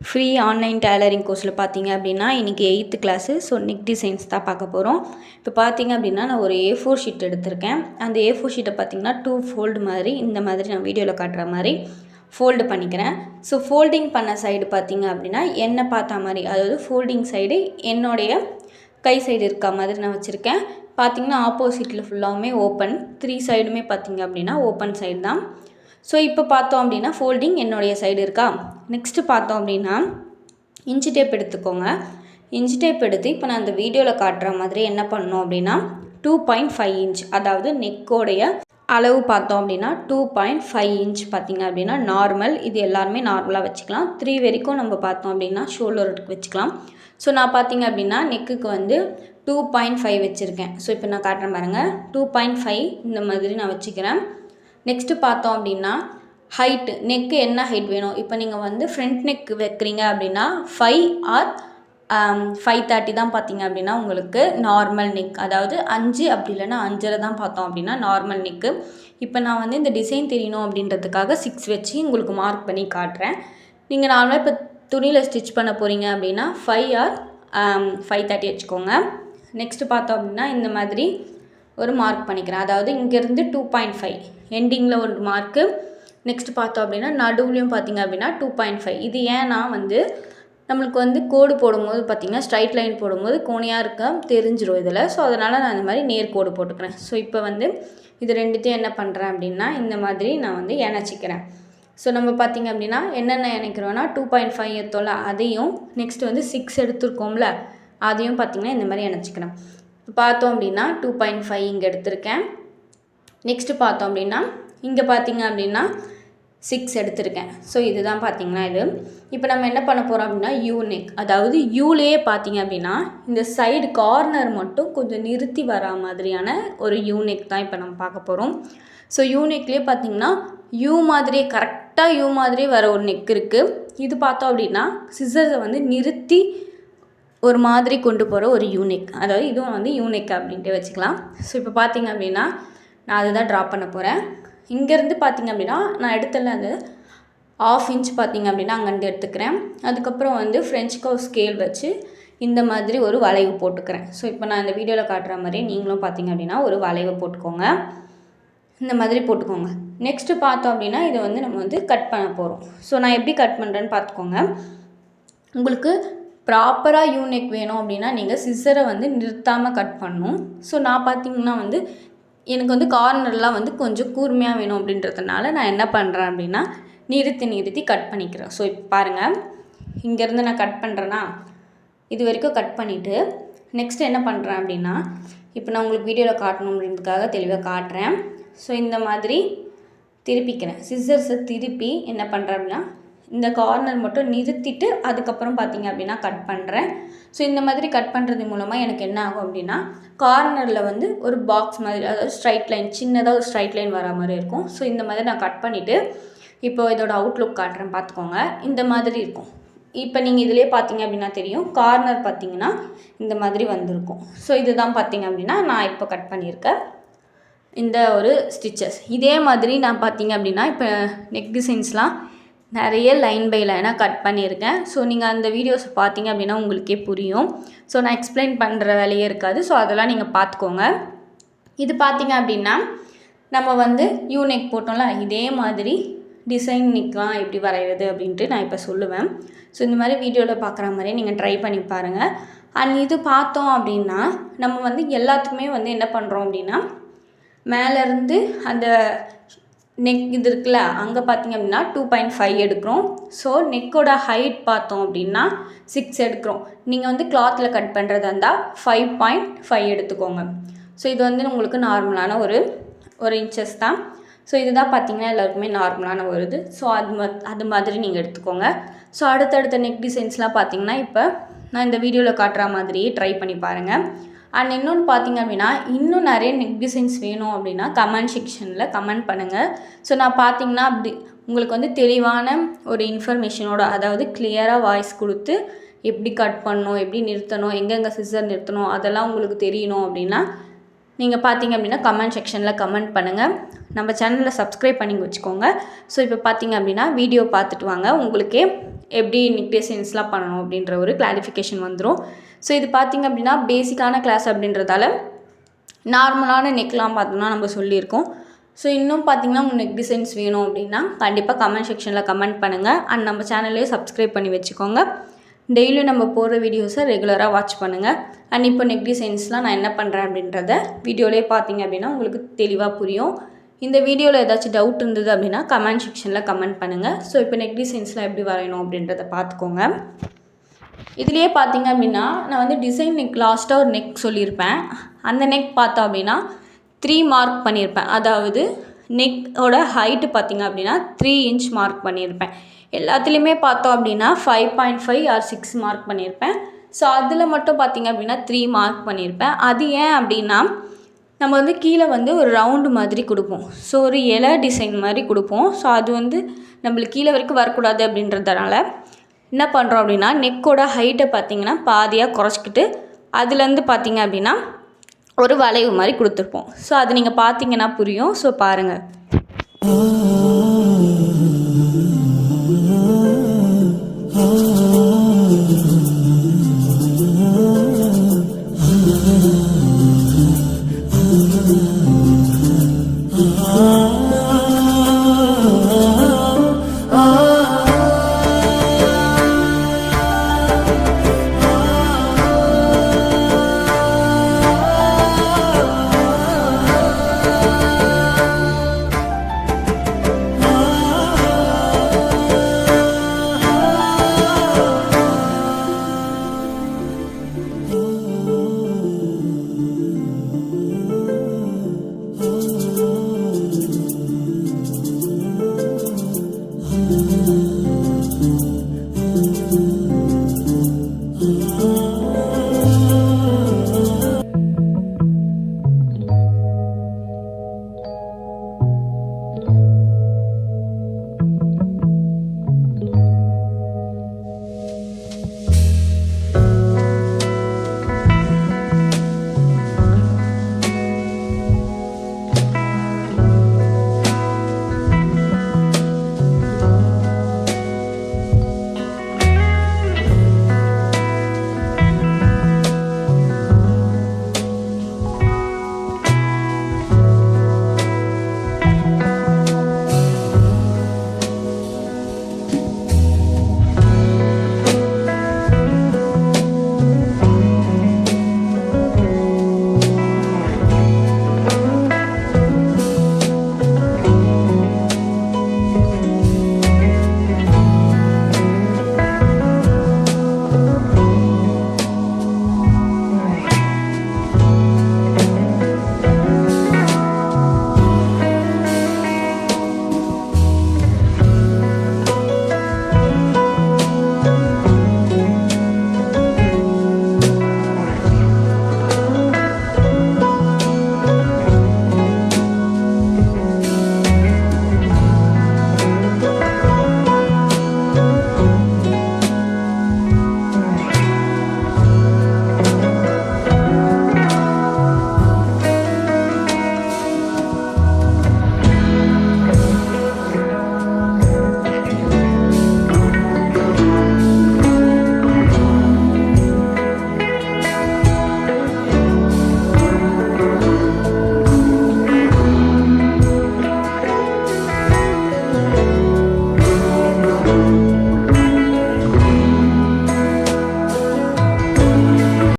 Free online tailoring கோர்ஸில் பார்த்தீங்க அப்படின்னா இன்றைக்கி 8th class. So neck designs தான் பார்க்க போகிறோம். இப்போ பார்த்தீங்க அப்படின்னா நான் ஒரு A4 ஷீட் எடுத்திருக்கேன். அந்த A4 ஷீட்டை பார்த்தீங்கன்னா 2 ஃபோல்டு மாதிரி இந்த மாதிரி நான் வீடியோவில் காட்டுற மாதிரி ஃபோல்டு பண்ணிக்கிறேன். ஸோ ஃபோல்டிங் பண்ண சைடு பார்த்தீங்க அப்படின்னா என்னை பார்த்தா மாதிரி, அதாவது ஃபோல்டிங் சைடு என்னுடைய கை சைடு இருக்க மாதிரி நான் வச்சுருக்கேன். பார்த்தீங்கன்னா ஆப்போசிட்டில் ஃபுல்லாகவுமே ஓப்பன், 3 சைடுமே பார்த்தீங்க அப்படின்னா ஓப்பன் சைடு தான். ஸோ இப்போ பார்த்தோம் அப்படின்னா ஃபோல்டிங் என்னுடைய சைடு இருக்கா. நெக்ஸ்ட்டு பார்த்தோம் அப்படின்னா இன்ச்சி டேப் எடுத்துக்கோங்க. இன்ச்சி டேப் எடுத்து இப்போ நான் அந்த வீடியோவில் காட்டுற மாதிரி என்ன பண்ணணும் அப்படின்னா 2.5 இன்ச், அதாவது நெக்கோடைய அளவு பார்த்தோம் அப்படின்னா 2.5 இன்ச் பார்த்திங்க அப்படின்னா நார்மல். இது எல்லாருமே நார்மலாக வச்சுக்கலாம். 3 வரைக்கும் நம்ம பார்த்தோம் அப்படின்னா ஷோல்டருக்கு வச்சுக்கலாம். ஸோ நான் பார்த்திங்க அப்படின்னா நெக்குக்கு வந்து 2.5 வச்சுருக்கேன். ஸோ இப்போ நான் காட்டுறேன் பாருங்கள், 2.5 இந்த மாதிரி நான் வச்சுக்கிறேன். நெக்ஸ்ட்டு பார்த்தோம் அப்படின்னா ஹைட்டு, நெக்கு என்ன ஹைட் வேணும். இப்போ நீங்கள் வந்து ஃப்ரண்ட் நெக் வைக்கிறீங்க அப்படின்னா 5 ஆர் 5.30 தான் பார்த்தீங்க அப்படின்னா உங்களுக்கு நார்மல் நெக், அதாவது 5 அப்படி இல்லைன்னா 5.5 தான் பார்த்தோம் அப்படின்னா நார்மல் நெக்கு. இப்போ நான் வந்து இந்த டிசைன் தெரியணும் அப்படின்றதுக்காக 6 வச்சு உங்களுக்கு மார்க் பண்ணி காட்டுறேன். நீங்கள் நார்மலாக இப்போ துணியில் ஸ்டிச் பண்ண போகிறீங்க அப்படின்னா 5 ஆர் 5.30 வச்சுக்கோங்க. நெக்ஸ்ட்டு பார்த்தோம் அப்படின்னா இந்த மாதிரி ஒரு மார்க் பண்ணிக்கிறேன். அதாவது இங்கேருந்து 2.5 எண்டிங்கில் ஒரு மார்க்கு. நெக்ஸ்ட் பார்த்தோம் அப்படின்னா நடுவுலையும் பார்த்திங்க அப்படின்னா 2.5. இது ஏன்னா வந்து நம்மளுக்கு வந்து கோடு போடும்போது பார்த்திங்கன்னா ஸ்ட்ரைட் லைன் போடும்போது கோணியாக இருக்க தெரிஞ்சிடும் இதில். ஸோ அதனால் நான் இந்த மாதிரி நேர் கோடு போட்டுக்கிறேன். ஸோ இப்போ வந்து இது ரெண்டுத்தையும் என்ன பண்ணுறேன் அப்படின்னா இந்த மாதிரி நான் வந்து இணைச்சிக்கிறேன். ஸோ நம்ம பார்த்திங்க அப்படின்னா என்னென்ன இணைக்கிறோன்னா 2.5 எடுத்தோம்ல அதையும், நெக்ஸ்ட் வந்து 6 எடுத்துருக்கோம்ல அதையும் பார்த்திங்கன்னா இந்த மாதிரி இணைச்சிக்கிறேன். இப்போ பார்த்தோம் அப்படின்னா 2.5 இங்கே எடுத்திருக்கேன். நெக்ஸ்ட்டு பார்த்தோம் அப்படின்னா இங்கே பார்த்திங்க அப்படின்னா 6 எடுத்திருக்கேன். ஸோ இதுதான் பார்த்திங்கன்னா இது. இப்போ நம்ம என்ன பண்ண போகிறோம் அப்படின்னா யூ நெக், அதாவது யூலேயே பார்த்திங்க அப்படின்னா இந்த சைடு கார்னர் மட்டும் கொஞ்சம் நிறுத்தி வரா மாதிரியான ஒரு யூ நெக் தான் இப்போ நம்ம பார்க்க போகிறோம். ஸோ யூ நெக்லேயே பார்த்திங்கன்னா யூ மாதிரியே கரெக்டாக யூ மாதிரியே வர ஒரு நெக் இருக்குது. இது பார்த்தோம் அப்படின்னா சிசர்ஸை வந்து நிறுத்தி ஒரு மாதிரி கொண்டு போகிற ஒரு யூனிக், அதாவது இதுவும் வந்து யூனிக் அப்படின்ட்டு வச்சுக்கலாம். ஸோ இப்போ பார்த்திங்க அப்படின்னா நான் அதை தான் ட்ரா பண்ண போகிறேன். இங்கேருந்து பார்த்திங்க அப்படின்னா நான் எடுத்துல அது 1/2 இன்ச் பார்த்திங்க அப்படின்னா அங்கேருந்து எடுத்துக்கிறேன். அதுக்கப்புறம் வந்து ஃப்ரெஞ்ச் கர்வ் ஸ்கேல் வச்சு இந்த மாதிரி ஒரு வளைவு போட்டுக்கிறேன். ஸோ இப்போ நான் இந்த வீடியோவில் காட்டுற மாதிரி நீங்களும் பார்த்திங்க அப்படின்னா ஒரு வளைவு போட்டுக்கோங்க. இந்த மாதிரி போட்டுக்கோங்க. நெக்ஸ்ட்டு பார்த்தோம் அப்படின்னா இதை வந்து நம்ம வந்து கட் பண்ண போகிறோம். ஸோ நான் எப்படி கட் பண்ணுறேன்னு பார்த்துக்கோங்க. உங்களுக்கு ப்ராப்பராக யூனிக் வேணும் அப்படின்னா நீங்கள் சிசரை வந்து நிறுத்தாமல் கட் பண்ணணும். ஸோ நான் பார்த்திங்கன்னா வந்து எனக்கு வந்து கார்னர்லாம் வந்து கொஞ்சம் கூர்மையாக வேணும் அப்படின்றதுனால நான் என்ன பண்ணுறேன் அப்படின்னா நிறுத்தி கட் பண்ணிக்கிறேன். ஸோ இப்போ பாருங்கள், இங்கேருந்து நான் கட் பண்ணுறேன்னா இது வரைக்கும் கட் பண்ணிவிட்டு நெக்ஸ்ட் என்ன பண்ணுறேன் அப்படின்னா இப்போ நான் உங்களுக்கு வீடியோவில் காட்டணும் அப்படின்றதுக்காக தெளிவாக காட்டுறேன். ஸோ இந்த மாதிரி திருப்பிக்கிறேன். சிசர்ஸை திருப்பி என்ன பண்ணுறேன் அப்படின்னா இந்த கார்னர் மட்டும் நிறுத்திட்டு அதுக்கப்புறம் பார்த்திங்க அப்படின்னா கட் பண்ணுறேன். ஸோ இந்த மாதிரி கட் பண்ணுறது மூலமாக எனக்கு என்ன ஆகும் அப்படின்னா கார்னரில் வந்து ஒரு பாக்ஸ் மாதிரி, அதாவது ஸ்ட்ரைட் லைன், சின்னதாக ஒரு ஸ்ட்ரைட் லைன் வர மாதிரி இருக்கும். ஸோ இந்த மாதிரி நான் கட் பண்ணிவிட்டு இப்போ இதோட அவுட்லுக் காட்டுறேன் பார்த்துக்கோங்க. இந்த மாதிரி இருக்கும். இப்போ நீங்கள் இதிலே பார்த்தீங்க அப்படின்னா தெரியும், கார்னர் பார்த்திங்கன்னா இந்த மாதிரி வந்திருக்கும். ஸோ இதுதான் பார்த்திங்க அப்படின்னா நான் இப்போ கட் பண்ணியிருக்கேன் இந்த ஒரு ஸ்டிச்சஸ். இதே மாதிரி நான் பார்த்திங்க அப்படின்னா இப்போ நெக் டிசைன்ஸ்லாம் நிறைய லைன் பை லைனாக கட் பண்ணியிருக்கேன். ஸோ நீங்கள் அந்த வீடியோஸ் பார்த்தீங்க அப்படின்னா உங்களுக்கே புரியும். ஸோ நான் எக்ஸ்பிளைன் பண்ணுற வேலையே இருக்காது. ஸோ அதெல்லாம் நீங்கள் பார்த்துக்கோங்க. இது பார்த்தீங்க அப்படின்னா நம்ம வந்து யூ நெக் போட்டோம்ல, இதே மாதிரி டிசைன் நெக்லாம் எப்படி வரைகிறது அப்படின்ட்டு நான் இப்போ சொல்லுவேன். ஸோ இந்த மாதிரி வீடியோவில் பார்க்குற மாதிரியே நீங்கள் ட்ரை பண்ணி பாருங்கள். அண்ட் இது பார்த்தோம் அப்படின்னா நம்ம வந்து எல்லாத்துக்குமே வந்து என்ன பண்ணுறோம் அப்படின்னா மேலேருந்து அந்த நெக் இது இருக்குல்ல அங்கே பார்த்திங்க அப்படின்னா 2.5 எடுக்கிறோம். ஸோ நெக்கோட ஹைட் பார்த்தோம் அப்படின்னா 6 எடுக்கிறோம். நீங்கள் வந்து கிளாத்தில் கட் பண்ணுறதா இருந்தால் 5.5 எடுத்துக்கோங்க. ஸோ இது வந்து உங்களுக்கு நார்மலான ஒரு இன்ச்சஸ் தான். ஸோ இதுதான் பார்த்திங்கன்னா எல்லாருக்குமே நார்மலான ஒரு இது. ஸோ அது மாதிரி நீங்கள் எடுத்துக்கோங்க. ஸோ அடுத்தடுத்த நெக் டிசைன்ஸ்லாம் பார்த்திங்கன்னா இப்போ நான் இந்த வீடியோவில் காட்டுற மாதிரியே ட்ரை பண்ணி பாருங்கள். அண்ட் இன்னொன்று பார்த்திங்க அப்படின்னா இன்னும் நிறைய நெக் டிசைன்ஸ் வேணும் அப்படின்னா கமெண்ட் செக்ஷனில் கமெண்ட் பண்ணுங்கள். ஸோ நான் பார்த்திங்கன்னா அப்படி உங்களுக்கு வந்து தெளிவான ஒரு இன்ஃபர்மேஷனோட, அதாவது கிளியராக வாய்ஸ் கொடுத்து எப்படி கட் பண்ணணும், எப்படி நிறுத்தணும், எங்கெங்கே சிசர் நிறுத்தணும் அதெல்லாம் உங்களுக்கு தெரியணும் அப்படின்னா நீங்கள் பார்த்திங்க அப்படின்னா கமெண்ட் செக்ஷனில் கமெண்ட் பண்ணுங்கள். நம்ம சேனலில் சப்ஸ்கிரைப் பண்ணி வச்சுக்கோங்க. ஸோ இப்போ பார்த்திங்க அப்படின்னா வீடியோ பார்த்துட்டு வாங்க, உங்களுக்கே எப்படி நெக் டிசைன்ஸ்லாம் பண்ணணும் அப்படின்ற ஒரு கிளாரிஃபிகேஷன் வந்துடும். ஸோ இது பார்த்திங்க அப்படின்னா பேசிக்கான கிளாஸ் அப்படின்றதால நார்மலான நெக்லாம் பார்த்தோம்னா நம்ம சொல்லியிருக்கோம். ஸோ இன்னும் பார்த்திங்கன்னா உங்களுக்கு நெக் டிசைன்ஸ் வேணும் அப்படின்னா கண்டிப்பாக கமெண்ட் செக்ஷனில் கமெண்ட் பண்ணுங்கள். அண்ட் நம்ம சேனல்லையும் சப்ஸ்கிரைப் பண்ணி வச்சுக்கோங்க. டெய்லியும் நம்ம போடுற வீடியோஸை ரெகுலராக வாட்ச் பண்ணுங்கள். அண்ட் இப்போ நெக் டிசைன்ஸ்லாம் நான் என்ன பண்ணுறேன் அப்படின்றத வீடியோலேயே பார்த்திங்க அப்படின்னா உங்களுக்கு தெளிவாக புரியும். இந்த வீடியோவில் ஏதாச்சும் டவுட் இருந்தது அப்படின்னா கமெண்ட் செக்ஷனில் கமெண்ட் பண்ணுங்கள். ஸோ இப்போ நெக் டிசைன்ஸ்லாம் எப்படி வரையணும் அப்படின்றத பார்த்துக்கோங்க. இதுலேயே பார்த்திங்க அப்படின்னா நான் வந்து டிசைன் நெக் லாஸ்ட்டாக ஒரு நெக் சொல்லியிருப்பேன். அந்த நெக் பார்த்தோம் அப்படின்னா 3 மார்க் பண்ணியிருப்பேன். அதாவது நெக்கோட ஹைட்டு பார்த்திங்க அப்படின்னா 3 இன்ச் மார்க் பண்ணியிருப்பேன். எல்லாத்துலேயுமே பார்த்தோம் அப்படின்னா 5.5 ஆர் 6 மார்க் பண்ணியிருப்பேன். ஸோ அதில் மட்டும் பார்த்திங்க அப்படின்னா 3 மார்க் பண்ணியிருப்பேன். அது ஏன் அப்படின்னா நம்ம வந்து கீழே வந்து ஒரு ரவுண்டு மாதிரி கொடுப்போம். ஸோ ஒரு இலை டிசைன் மாதிரி கொடுப்போம். ஸோ அது வந்து நம்மளுக்கு கீழே வரைக்கும் வரக்கூடாது அப்படின்றதுனால என்ன பண்ணுறோம் அப்படின்னா நெக்கோட ஹைட்டை பார்த்திங்கன்னா பாதியாக குறைச்சிக்கிட்டு அதுலேருந்து பார்த்திங்க அப்படின்னா ஒரு வளைவு மாதிரி கொடுத்துருப்போம். ஸோ அது நீங்கள் பார்த்தீங்கன்னா புரியும். ஸோ பாருங்கள்.